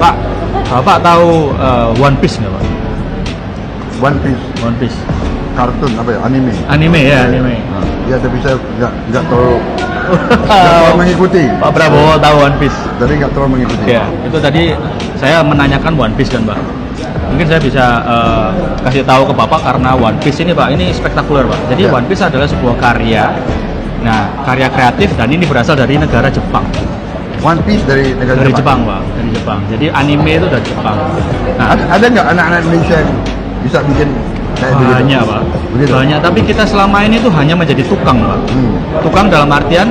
Pak, Bapak tahu One Piece nggak Pak? One Piece, One Piece. kartun apa ya, anime. Anime ya, anime. Ya, tapi saya nggak terlalu mengikuti. Pak Prabowo tahu One Piece. Jadi nggak terlalu mengikuti. Ya, itu tadi saya menanyakan One Piece kan Pak. Mungkin saya bisa kasih tahu ke Bapak karena One Piece ini Pak, ini spektakuler Pak. Jadi Ya. One Piece adalah sebuah karya. Nah, karya kreatif dan ini berasal dari negara Jepang. One Piece dari negara Dari Jepang Pak, dari Jepang. Jadi anime itu dari Jepang. Nah, Ada nggak anak-anak Indonesia yang bisa bikin kayak begitu? banyak Pak, Begitu? banyak. Tapi kita selama ini tuh hanya menjadi tukang Pak. Tukang dalam artian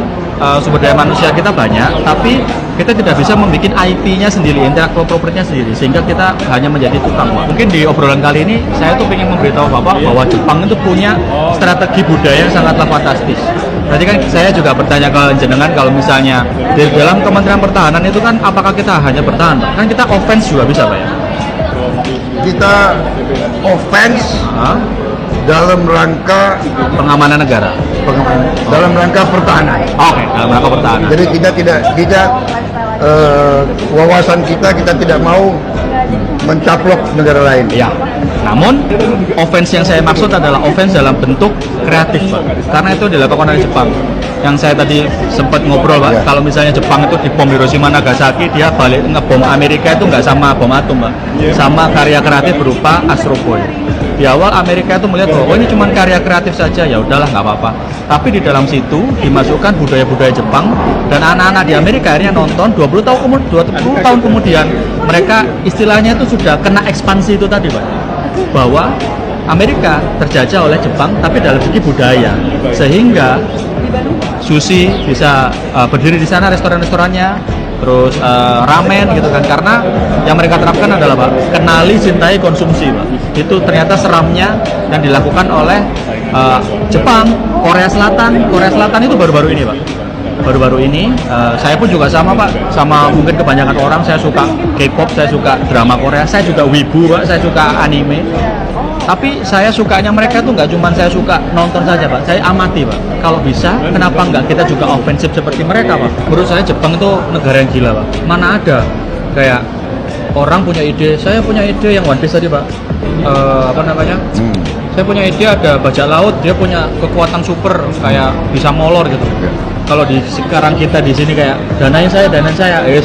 sumber daya manusia kita banyak, tapi kita tidak bisa membuat IP-nya sendiri, intellectual property-nya sendiri, sehingga kita hanya menjadi tukang Pak. Mungkin di obrolan kali ini saya tuh ingin memberitahu Bapak bahwa Jepang itu punya strategi budaya yang sangatlah fantastis. Berarti kan saya juga bertanya ke jenengan, kalau misalnya di dalam Kementerian Pertahanan itu kan apakah kita hanya bertahan Pak? Kan kita offense juga bisa Pak ya? Kita offense Hah? dalam rangka Pengamanan negara. dalam rangka pertahanan. Oke, dalam rangka pertahanan. Jadi kita wawasan kita tidak mau mencaplok negara lain. Ya. Namun offense yang saya maksud adalah offense dalam bentuk kreatif, Pak. Karena itu dilakukan oleh Jepang. Yang saya tadi sempat ngobrol, Pak, Ya. kalau misalnya Jepang itu dibom Hiroshima Nagasaki, dia balik ngebom Amerika itu nggak sama bom atom, Pak. Sama karya kreatif berupa Astro Boy. Di awal Amerika itu melihat bahwa ini cuma karya kreatif saja, ya udahlah nggak apa-apa. Tapi di dalam situ dimasukkan budaya-budaya Jepang dan anak-anak di Amerika akhirnya nonton 20 tahun kemudian mereka istilahnya itu sudah kena ekspansi itu tadi, Pak. Bahwa Amerika terjajah oleh Jepang tapi dalam segi budaya, sehingga sushi bisa berdiri di sana, restoran-restorannya, terus ramen gitu kan, karena yang mereka terapkan adalah Pak, kenali, cintai, konsumsi, Pak. Itu ternyata seramnya dan dilakukan oleh Jepang. Korea Selatan itu baru-baru ini, Pak. Baru-baru ini saya pun juga sama, Pak, sama mungkin kebanyakan orang. Saya suka K-pop, saya suka drama Korea, saya juga wibu, Pak, saya suka anime. Tapi saya sukanya mereka tuh nggak cuma saya suka nonton saja, Pak. Saya amati, Pak. Kalau bisa, kenapa nggak kita juga ofensif seperti mereka, Pak? Menurut saya Jepang itu negara yang gila, Pak. Mana ada kayak orang punya ide, saya punya ide yang One Piece tadi, Pak. Saya punya ide ada bajak laut, dia punya kekuatan super kayak bisa molor gitu. Kalau di sekarang kita di sini kayak danain saya,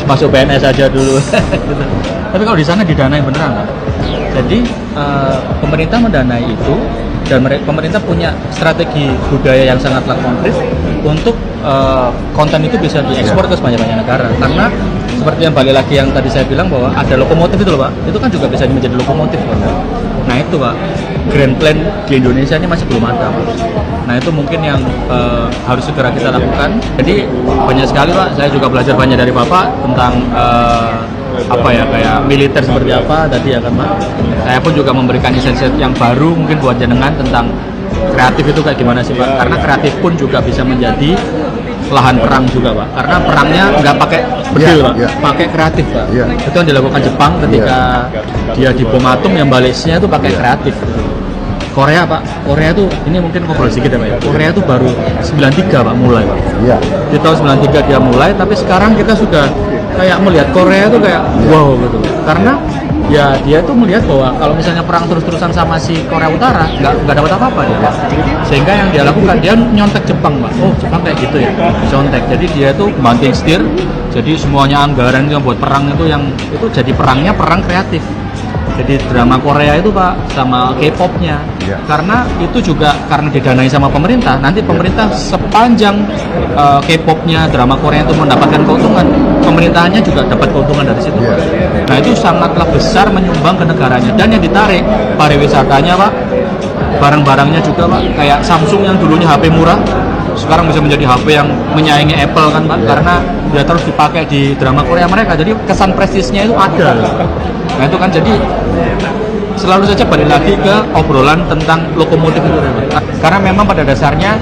masuk PNS aja dulu. Gitu. Tapi kalau di sana didanain beneran, Pak. Jadi pemerintah mendanai itu dan pemerintah punya strategi budaya yang sangatlah konkret untuk konten itu bisa diekspor ke sebanyak-banyak negara. Karena seperti yang balik lagi yang tadi saya bilang bahwa ada lokomotif itu loh, Pak. Itu kan juga bisa menjadi lokomotif, Pak. Nah itu, Pak, grand plan di Indonesia ini masih belum ada, Pak. Nah itu mungkin yang harus segera kita lakukan. Jadi banyak sekali, Pak, saya juga belajar banyak dari Bapak tentang kayak militer seperti apa tadi ya kan, Pak. Saya pun juga memberikan insight yang baru mungkin buat jenengan tentang kreatif itu kayak gimana sih, Pak. Karena kreatif pun juga bisa menjadi lahan perang juga, Pak. Karena perangnya nggak pakai bedil, Pak. Pakai kreatif, Pak. Itu yang dilakukan Jepang ketika dia di bom atom, yang baliknya itu pakai kreatif. Korea, Pak. Korea tuh ini mungkin ngobrol sedikit ya, Pak. Korea tuh baru 93, Pak, mulai, Pak. Di tahun 93 dia mulai, tapi sekarang kita sudah kayak melihat Korea tuh kayak wow gitu. Karena ya dia tuh melihat bahwa kalau misalnya perang terus-terusan sama si Korea Utara nggak dapat apa-apa dia, Pak. Sehingga yang dia lakukan, dia nyontek Jepang, Pak. Oh, Jepang kayak gitu ya, contek. Jadi dia tuh banting setir. Jadi semuanya anggaran yang buat perang itu jadi perangnya perang kreatif. Jadi drama Korea itu, Pak, sama K-popnya, karena itu juga karena didanai sama pemerintah. Nanti pemerintah sepanjang K-popnya, drama Korea itu mendapatkan keuntungan, pemerintahannya juga dapat keuntungan dari situ. Nah itu sangatlah besar menyumbang ke negaranya, dan yang ditarik pariwisatanya, Pak, barang-barangnya juga, Pak. Kayak Samsung yang dulunya HP murah, sekarang bisa menjadi HP yang menyaingi Apple kan, Pak, karena dia terus dipakai di drama Korea mereka. Jadi kesan prestisnya itu ada. Nah itu kan, jadi selalu saja balik lagi ke obrolan tentang lokomotif itu, Pak. Karena memang pada dasarnya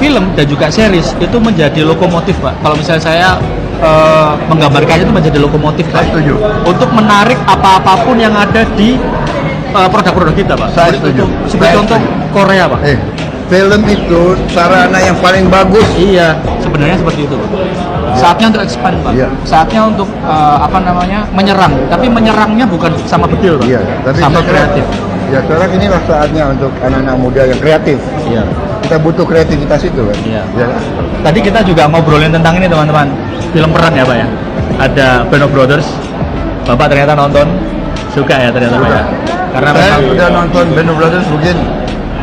film dan juga series itu menjadi lokomotif, Pak. Kalau misalnya saya menggambarkannya itu menjadi lokomotif, Pak, untuk menarik apapun yang ada di produk-produk kita, Pak. Saya setuju. Seperti contoh Korea, Pak. film itu sarana yang paling bagus. Iya, sebenarnya seperti itu. Saatnya untuk expand, Pak. Iya. Saatnya untuk menyerang. Tapi menyerangnya bukan sama bedil, Pak. Iya, tapi sama saya kira- kreatif. Ya sekarang inilah saatnya untuk anak-anak muda yang kreatif. Iya. Kita butuh kreativitas itu kan. Iya. Ya. Tadi kita juga ngobrolin tentang ini, teman-teman. Film perang ya, Pak ya. Ada Band of Brothers. Bapak ternyata nonton, suka ya ternyata, Pak ya. Karena Saya memang udah nonton Band of Brothers mungkin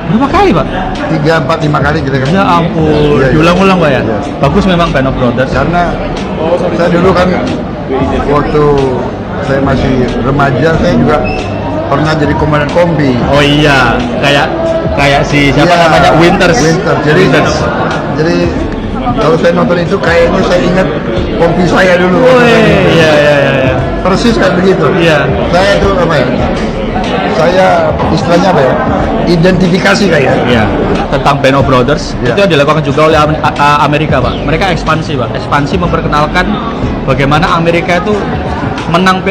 berapa kali, Pak? 3, 4, 5 kali kita kan. Ya ampun, Iya, iya. diulang-ulang, Pak ya. Iya. Bagus memang Band of Brothers. Karena saya dulu kan waktu saya masih remaja saya juga pernah jadi komandan kombi. Oh iya, kayak si siapa Iya, namanya Winters. Jadi Winters. jadi kalau saya nonton itu kayaknya saya ingat kompi saya dulu. Iya. Persis kan begitu. Iya. Saya itu apa ya? Saya istilahnya apa ya? Identifikasi kayak. Iya. Tentang Band of Brothers Iya. itu yang dilakukan juga oleh Amerika, Pak. Mereka ekspansi, Pak. Ekspansi memperkenalkan bagaimana Amerika itu menang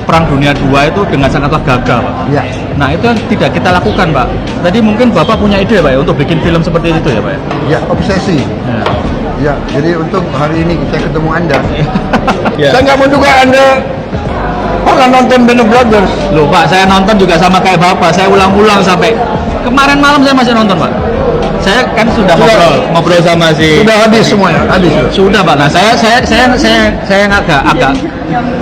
Perang Dunia II itu dengan sangatlah gagah, Pak. Iya. Nah, itu yang tidak kita lakukan, Pak. Tadi mungkin Bapak punya ide, Pak, ya, untuk bikin film seperti itu ya, Pak ya? Ya, obsesi. Ya. Ya, jadi untuk hari ini kita ketemu Anda. Ya. Saya nggak menduga Anda pernah nonton Band of Brothers. Loh, Pak, saya nonton juga sama kayak Bapak. Saya ulang-ulang sampai kemarin malam saya masih nonton, Pak. Saya kan sudah ngobrol sama si Sudah habis semuanya, habis. Sudah, Pak. Nah, saya yang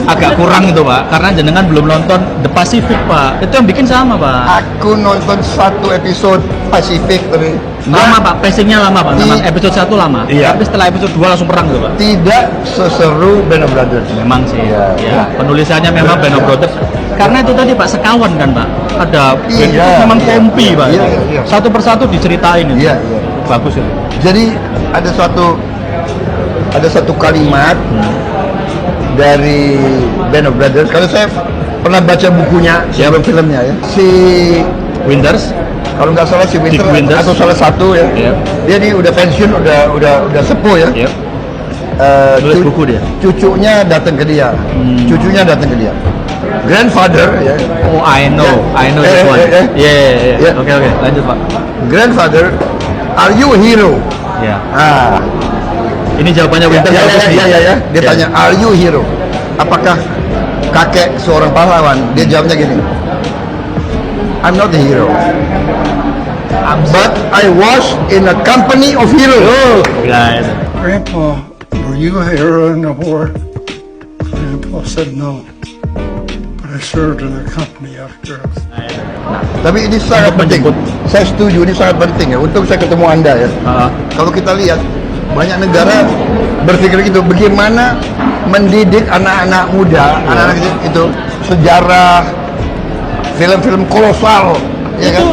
agak kurang itu, Pak, karena jenengan belum nonton The Pacific, Pak. Itu yang bikin sama, Pak. Aku nonton 1 episode Pacific tapi Lama, Pak. Pacingnya lama, Pak. Memang Iya. episode 1 lama. Iya. Tapi setelah episode 2 langsung perang tuh, Pak. tidak seseru Band of Brothers. Memang sih. Iya. Ya. Penulisannya memang Band of Brothers. Karena itu tadi, Pak, sekawan kan, Pak. Ada band itu Iya, memang iya. kompi, Pak. Iya, iya. Satu persatu diceritain itu. Iya, iya. Bagus itu. Jadi ada satu kalimat dari Band of Brothers. Kalau saya pernah baca bukunya sebelum filmnya ya. Si Winters. kalau nggak salah si Winter Dick Winters. atau salah satu ya. Iya. Dia ini udah pensiun, udah sepuh ya. Iya. Nulis Cu- buku dia. Cucunya datang ke dia. Cucunya datang ke dia. Grandfather ya. Oh, I know this one. Iya. Iya. Oke, lanjut, Pak. Grandfather, are you a hero? Ya. Ah, Ini jawabannya Winters. bagus nih. ya. Dia Ya. tanya, are you a hero? Apakah kakek seorang pahlawan? Dia jawabnya gini, I'm not a hero, but I was in a company of heroes. Ya, itu. Grandpa, were you a hero in the war? Grandpa said no, but I served in a company of heroes. Tapi ini sangat Untuk penting. menjemput. Saya setuju, ini sangat penting ya. Untuk saya ketemu Anda ya. Kalau kita lihat banyak negara berpikir gitu, bagaimana mendidik anak-anak muda, anak-anak itu sejarah, film-film kolosal, ya kan? Itu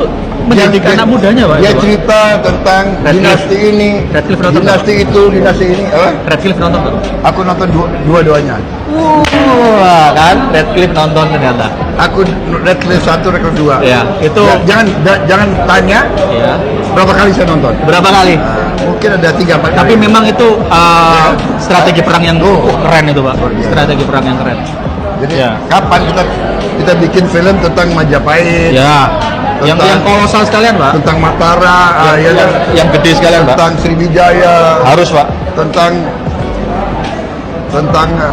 mendidik Yang- anak mudanya, Pak, Dia itu, Pak. cerita tentang Radcliffe. dinasti ini, Radcliffe nonton, dinasti itu, dinasti ini. Apa? Radcliffe nonton tuh. Aku nonton dua-duanya. Wah, kan Radcliffe nonton ternyata. Aku Radcliffe 1, Radcliffe 2. Ya, itu Jangan tanya ya. berapa kali saya nonton. Berapa kali? Mungkin ada 3-4 Tapi kali. memang itu strategi perang yang keren itu, Pak. Luar biasa. Strategi perang yang keren. Jadi Ya. kapan kita bikin film tentang Majapahit, Ya. Yang kolosal sekalian, Pak. tentang Mataram, ya kan? Yang gede sekalian, Pak. Tentang Sriwijaya, Harus, Pak. tentang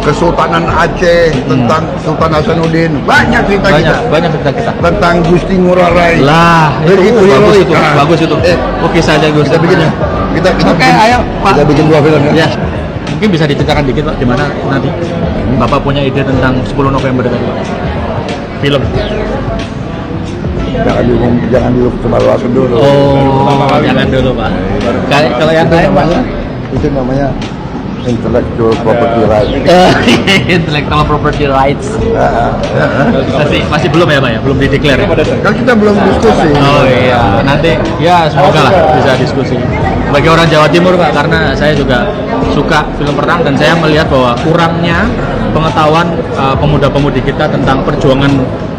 Kesultanan Aceh, tentang Sultan Hasanuddin, banyak cerita kita. Banyak cerita kita. Tentang Gusti Ngurah Rai. Lah, Begitu itu bagus heroik. itu. Nah, Bagus itu. Oke saja, Gus. Kita bikin ya. Kita Oke, bikin, ayo, Pak. Kita bikin 2 film ya. Ya. Mungkin bisa diceritakan dikit, Pak, gimana nanti Bapak punya ide tentang 10 November tadi, Pak? Film. Jangan dulu kebaluasan dulu. Oh, jangan dulu, Pak. Kalau yang lain, Pak. Itu namanya intellectual property right. Intellectual property rights. Ah, Masih belum ya, Pak ya? Belum dideklar ya? Kan kita belum diskusi. Oh iya, nanti ya semoga lah bisa diskusi. Bagi orang Jawa Timur, Pak, karena saya juga suka film perang dan saya melihat bahwa kurangnya pengetahuan pemuda-pemudi kita tentang perjuangan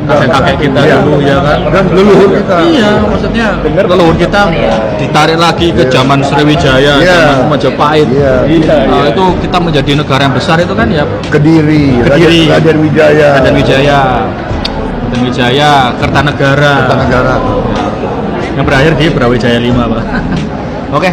kakek-kakek kita Iya. dulu, ya kan? Dan leluhur kita. Iya, maksudnya leluhur kita ditarik lagi ke zaman Sriwijaya, Iya. zaman Majapahit. Iya. Itu kita menjadi negara yang besar itu kan ya Kediri, Kediri, Raden Wijaya, Raden Wijaya, Kertanegara. Kertanegara. yang berakhir di Brawijaya 5 Pak. Oke.